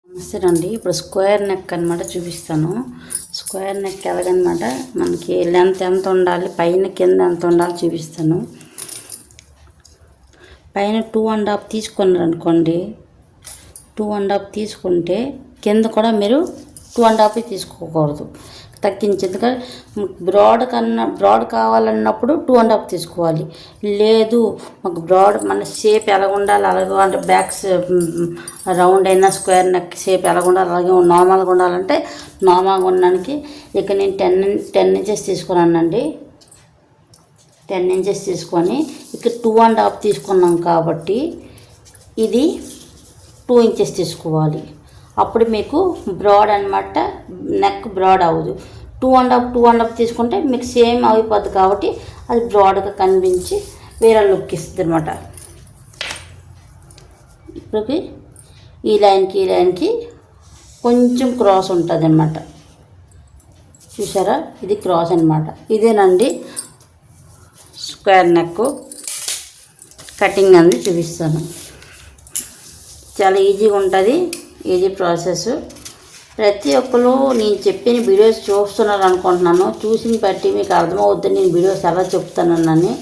నమస్తే అండి. ఇప్పుడు స్క్వేర్ నెక్ అనమాట చూపిస్తాను. స్క్వేర్ నెక్ ఎలాగనమాట మనకి లెంత్ ఎంత ఉండాలి, పైన కింద ఎంత ఉండాలి చూపిస్తాను. పైన 2.5 తీసుకున్నారు అనుకోండి, 2.5 తీసుకుంటే కింద కూడా మీరు 2.5 తీసుకోకూడదు, తగ్గించి. ఎందుకంటే బ్రాడ్ కావాలన్నప్పుడు 2.5 తీసుకోవాలి. లేదు మాకు బ్రాడ్ మన షేప్ ఎలా ఉండాలి అలాగే, అంటే బ్యాక్స్ రౌండ్ అయినా స్క్వేర్ నెక్ షేప్ ఎలా ఉండాలి అలాగే నార్మల్గా ఉండాలంటే నార్మల్గా ఉండడానికి ఇక నేను 10 ఇంచెస్ తీసుకున్నానండి. 10 ఇంచెస్ తీసుకొని ఇక్కడ 2.5 తీసుకున్నాం కాబట్టి ఇది 2 ఇంచెస్ తీసుకోవాలి. అప్పుడు మీకు బ్రాడ్ అనమాట, నెక్ బ్రాడ్ అవ్వదు. 2.5 తీసుకుంటే మీకు సేమ్ అయిపోద్ది కాబట్టి అది బ్రాడ్గా కనిపించి వేరే లుక్ ఇస్తుంది అనమాట. ఇప్పటికి ఈ లైన్కి కొంచెం క్రాస్ ఉంటుంది అనమాట. చూసారా, ఇది క్రాస్ అనమాట. ఇదేనండి స్క్వేర్ నెక్ కటింగ్ అనేది చూపిస్తాను. చాలా ఈజీగా ఉంటుంది, ఈజీ ప్రాసెస్. ప్రతి ఒక్కరు నేను చెప్పిన వీడియోస్ చూస్తున్నారు అనుకుంటున్నాను. చూసిన బట్టి మీకు అర్థమవుద్ది నేను వీడియోస్ ఎలా చెప్తానని.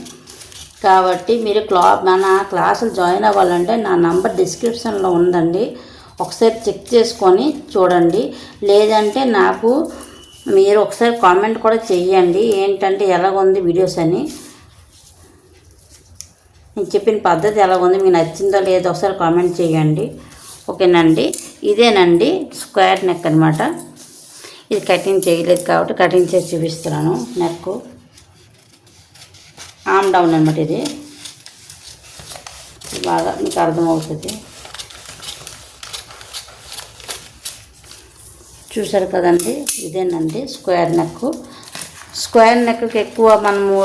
కాబట్టి మీరు మన క్లాసులు జాయిన్ అవ్వాలంటే నా నంబర్ డిస్క్రిప్షన్లో ఉందండి, ఒకసారి చెక్ చేసుకొని చూడండి. లేదంటే నాకు మీరు ఒకసారి కామెంట్ కూడా చెయ్యండి, ఏంటంటే ఎలాగుంది వీడియోస్ అని. నేను చెప్పిన పద్ధతి ఎలాగుంది, మీకు నచ్చిందో లేదో ఒకసారి కామెంట్ చేయండి. ఓకేనండి. ఇదేనండి స్క్వేర్ నెక్ అనమాట. ఇది కటింగ్ చేయలేదు కాబట్టి కటింగ్ చేసి చూపిస్తున్నాను. నెక్ ఆమ్ డౌన్ అనమాట. ఇది బాగా మీకు అర్థమవుతుంది. చూసారు కదండి, ఇదేనండి స్క్వేర్ నెక్. స్క్వేర్ నెక్కి ఎక్కువ మనము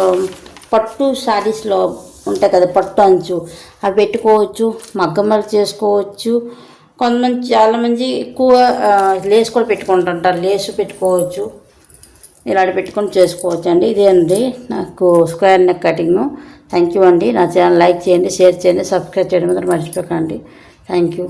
పట్టు శారీస్లో ఉంటాయి కదా, పట్టు అంచు అవి పెట్టుకోవచ్చు, మగ్గమలు చేసుకోవచ్చు. కొంతమంది చాలామంది ఎక్కువ లేస్ కూడా పెట్టుకుంటుంటారు, లేసు పెట్టుకోవచ్చు. ఇలాంటి పెట్టుకొని చేసుకోవచ్చు అండి. ఇదే అండి నాకు square neck cutting. Thank you అండి. నా ఛానల్ లైక్ చేయండి, షేర్ చేయండి, సబ్స్క్రైబ్ చేయడం మాత్రం మర్చిపోకండి. Thank you.